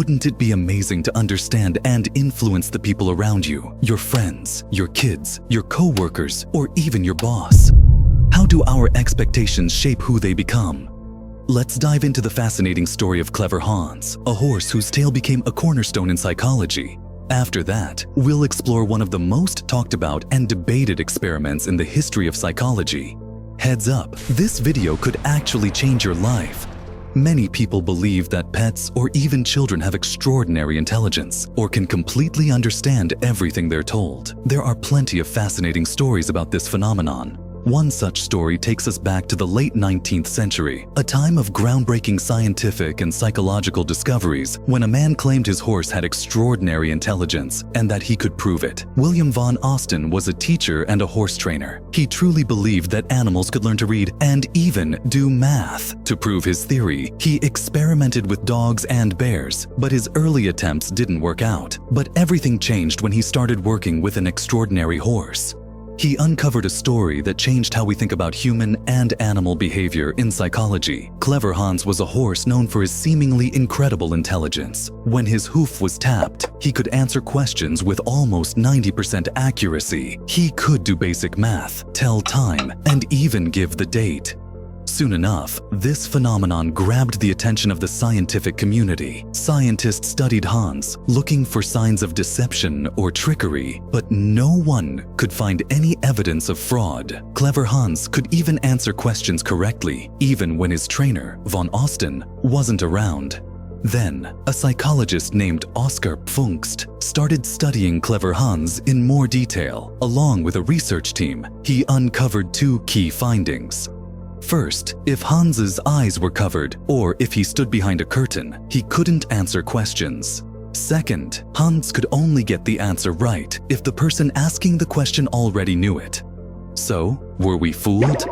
Wouldn't it be amazing to understand and influence the people around you, your friends, your kids, your co-workers, or even your boss? How do our expectations shape who they become? Let's dive into the fascinating story of Clever Hans, a horse whose tail became a cornerstone in psychology. After that, we'll explore one of the most talked about and debated experiments in the history of psychology. Heads up, this video could actually change your life. Many people believe that pets or even children have extraordinary intelligence or can completely understand everything they're told. There are plenty of fascinating stories about this phenomenon. One such story takes us back to the late 19th century, a time of groundbreaking scientific and psychological discoveries when a man claimed his horse had extraordinary intelligence and that he could prove it. William von Austin was a teacher and a horse trainer. He truly believed that animals could learn to read and even do math. To prove his theory, he experimented with dogs and bears, but his early attempts didn't work out. But everything changed when he started working with an extraordinary horse. He uncovered a story that changed how we think about human and animal behavior in psychology. Clever Hans was a horse known for his seemingly incredible intelligence. When his hoof was tapped, he could answer questions with almost 90% accuracy. He could do basic math, tell time, and even give the date. Soon enough, this phenomenon grabbed the attention of the scientific community. Scientists studied Hans, looking for signs of deception or trickery, but no one could find any evidence of fraud. Clever Hans could even answer questions correctly, even when his trainer, von Austin, wasn't around. Then, a psychologist named Oskar Pfungst started studying Clever Hans in more detail. Along with a research team, he uncovered two key findings. First, if Hans's eyes were covered or if he stood behind a curtain, he couldn't answer questions. Second, Hans could only get the answer right if the person asking the question already knew it. So, were we fooled?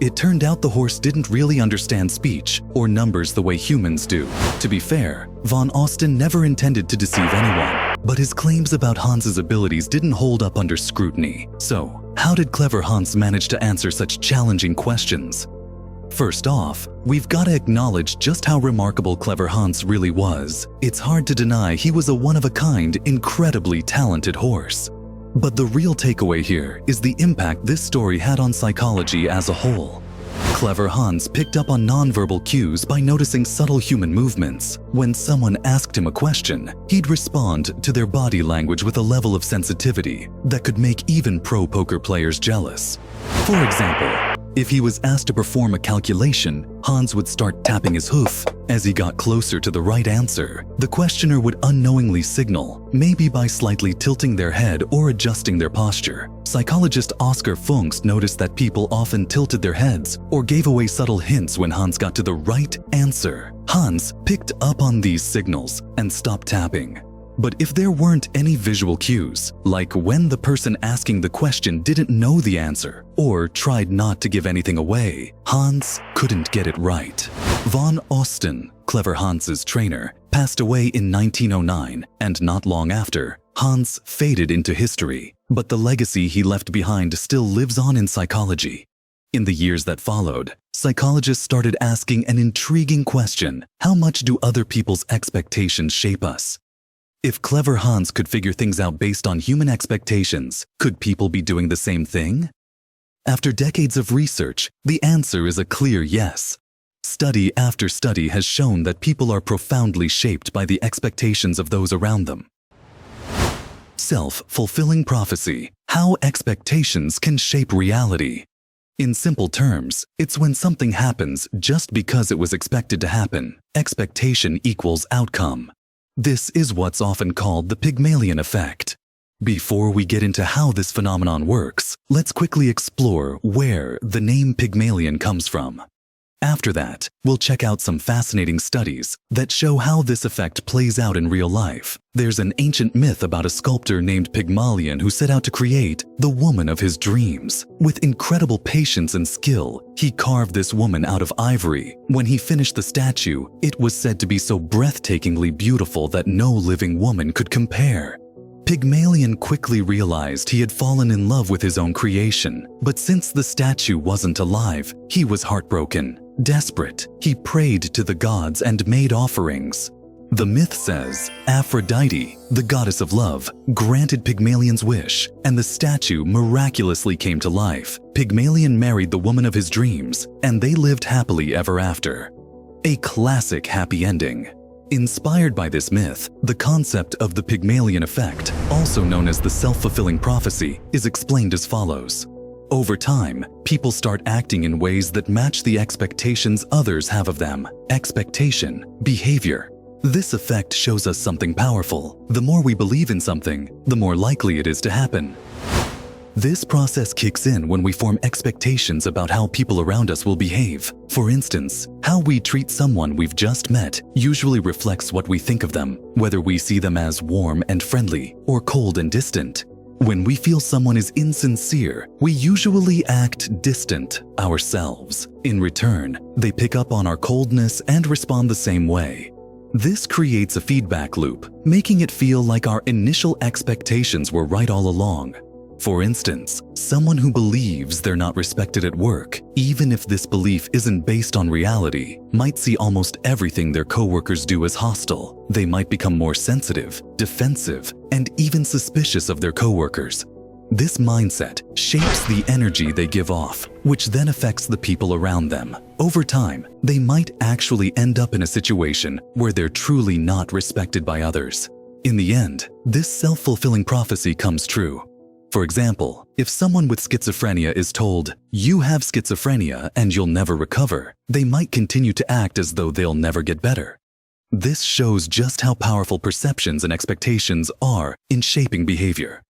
It turned out the horse didn't really understand speech or numbers the way humans do. To be fair, von Austin never intended to deceive anyone, but his claims about Hans's abilities didn't hold up under scrutiny. So, how did Clever Hans manage to answer such challenging questions? First off, we've got to acknowledge just how remarkable Clever Hans really was. It's hard to deny he was a one-of-a-kind, incredibly talented horse. But the real takeaway here is the impact this story had on psychology as a whole. Clever Hans picked up on nonverbal cues by noticing subtle human movements. When someone asked him a question, he'd respond to their body language with a level of sensitivity that could make even pro poker players jealous. For example, if he was asked to perform a calculation, Hans would start tapping his hoof. As he got closer to the right answer, the questioner would unknowingly signal, maybe by slightly tilting their head or adjusting their posture. Psychologist Oskar Pfungst noticed that people often tilted their heads or gave away subtle hints when Hans got to the right answer. Hans picked up on these signals and stopped tapping. But if there weren't any visual cues, like when the person asking the question didn't know the answer or tried not to give anything away, Hans couldn't get it right. Von Austin, Clever Hans's trainer, passed away in 1909, and not long after, Hans faded into history. But the legacy he left behind still lives on in psychology. In the years that followed, psychologists started asking an intriguing question: how much do other people's expectations shape us? If Clever Hans could figure things out based on human expectations, could people be doing the same thing? After decades of research, the answer is a clear yes. Study after study has shown that people are profoundly shaped by the expectations of those around them. Self-fulfilling prophecy: how expectations can shape reality. In simple terms, it's when something happens just because it was expected to happen. Expectation equals outcome. This is what's often called the Pygmalion Effect. Before we get into how this phenomenon works, let's quickly explore where the name Pygmalion comes from. After that, we'll check out some fascinating studies that show how this effect plays out in real life. There's an ancient myth about a sculptor named Pygmalion who set out to create the woman of his dreams. With incredible patience and skill, he carved this woman out of ivory. When he finished the statue, it was said to be so breathtakingly beautiful that no living woman could compare. Pygmalion quickly realized he had fallen in love with his own creation, but since the statue wasn't alive, he was heartbroken. Desperate, he prayed to the gods and made offerings. The myth says Aphrodite, the goddess of love, granted Pygmalion's wish, and the statue miraculously came to life. Pygmalion married the woman of his dreams, and they lived happily ever after. A classic happy ending. Inspired by this myth, the concept of the Pygmalion Effect, also known as the self-fulfilling prophecy, is explained as follows. Over time, people start acting in ways that match the expectations others have of them. Expectation, behavior. This effect shows us something powerful. The more we believe in something, the more likely it is to happen. This process kicks in when we form expectations about how people around us will behave. For instance, how we treat someone we've just met usually reflects what we think of them, whether we see them as warm and friendly or cold and distant. When we feel someone is insincere, we usually act distant ourselves. In return, they pick up on our coldness and respond the same way. This creates a feedback loop, making it feel like our initial expectations were right all along. For instance, someone who believes they're not respected at work, even if this belief isn't based on reality, might see almost everything their coworkers do as hostile. They might become more sensitive, defensive, and even suspicious of their coworkers. This mindset shapes the energy they give off, which then affects the people around them. Over time, they might actually end up in a situation where they're truly not respected by others. In the end, this self-fulfilling prophecy comes true. For example, if someone with schizophrenia is told, "You have schizophrenia and you'll never recover," they might continue to act as though they'll never get better. This shows just how powerful perceptions and expectations are in shaping behavior.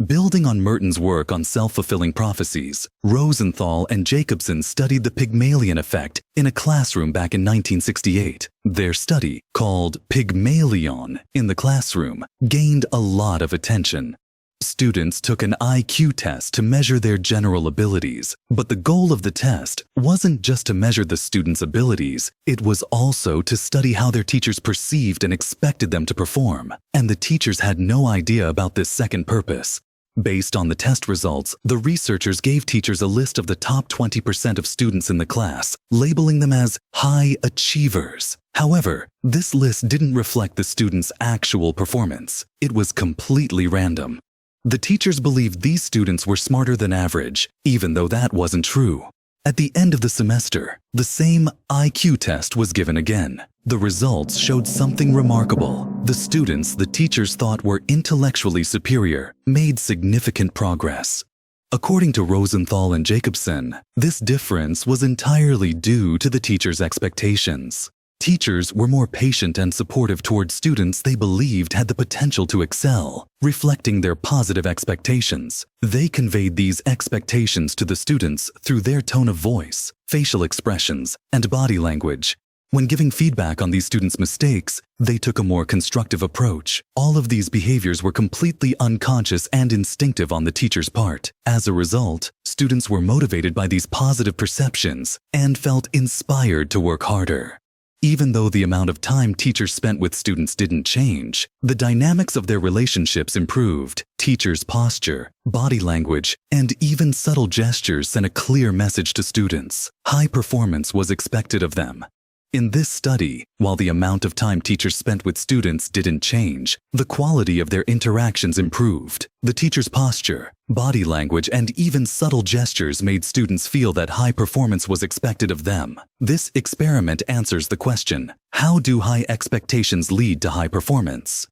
Building on Merton's work on self-fulfilling prophecies, Rosenthal and Jacobson studied the Pygmalion Effect in a classroom back in 1968. Their study, called Pygmalion in the Classroom, gained a lot of attention. Students took an IQ test to measure their general abilities, but the goal of the test wasn't just to measure the students' abilities, it was also to study how their teachers perceived and expected them to perform, and the teachers had no idea about this second purpose. Based on the test results, the researchers gave teachers a list of the top 20% of students in the class, labeling them as high achievers. However, this list didn't reflect the students' actual performance. It was completely random. The teachers believed these students were smarter than average, even though that wasn't true. At the end of the semester, the same IQ test was given again. The results showed something remarkable. The students the teachers thought were intellectually superior made significant progress. According to Rosenthal and Jacobson, this difference was entirely due to the teachers' expectations. Teachers were more patient and supportive toward students they believed had the potential to excel, reflecting their positive expectations. They conveyed these expectations to the students through their tone of voice, facial expressions, and body language. When giving feedback on these students' mistakes, they took a more constructive approach. All of these behaviors were completely unconscious and instinctive on the teacher's part. As a result, students were motivated by these positive perceptions and felt inspired to work harder. Even though the amount of time teachers spent with students didn't change, the dynamics of their relationships improved. Teachers' posture, body language, and even subtle gestures sent a clear message to students. High performance was expected of them. In this study, while the amount of time teachers spent with students didn't change, the quality of their interactions improved. The teacher's posture, body language, and even subtle gestures made students feel that high performance was expected of them. This experiment answers the question, how do high expectations lead to high performance?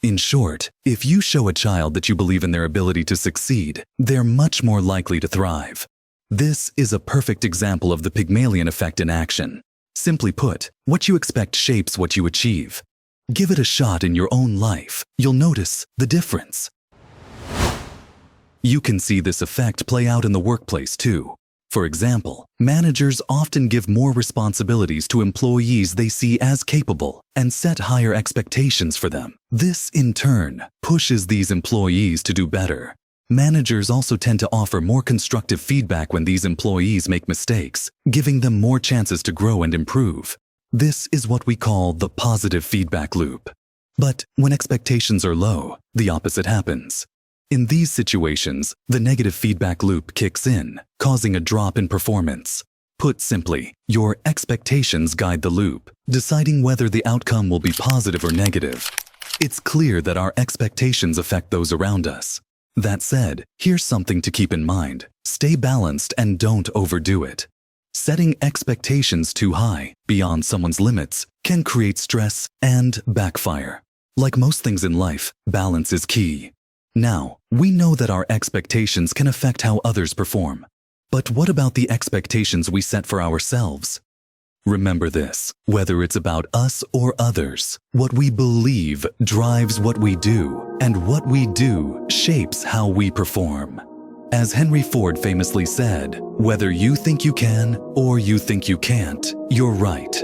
In short, if you show a child that you believe in their ability to succeed, they're much more likely to thrive. This is a perfect example of the Pygmalion Effect in action. Simply put, what you expect shapes what you achieve. Give it a shot in your own life. You'll notice the difference. You can see this effect play out in the workplace too. For example, managers often give more responsibilities to employees they see as capable and set higher expectations for them. This, in turn, pushes these employees to do better. Managers also tend to offer more constructive feedback when these employees make mistakes, giving them more chances to grow and improve. This is what we call the positive feedback loop. But when expectations are low, the opposite happens. In these situations, the negative feedback loop kicks in, causing a drop in performance. Put simply, your expectations guide the loop, deciding whether the outcome will be positive or negative. It's clear that our expectations affect those around us. That said, here's something to keep in mind. Stay balanced and don't overdo it. Setting expectations too high, beyond someone's limits, can create stress and backfire. Like most things in life, balance is key. Now, we know that our expectations can affect how others perform. But what about the expectations we set for ourselves? Remember this, whether it's about us or others, what we believe drives what we do, and what we do shapes how we perform. As Henry Ford famously said, whether you think you can or you think you can't, you're right.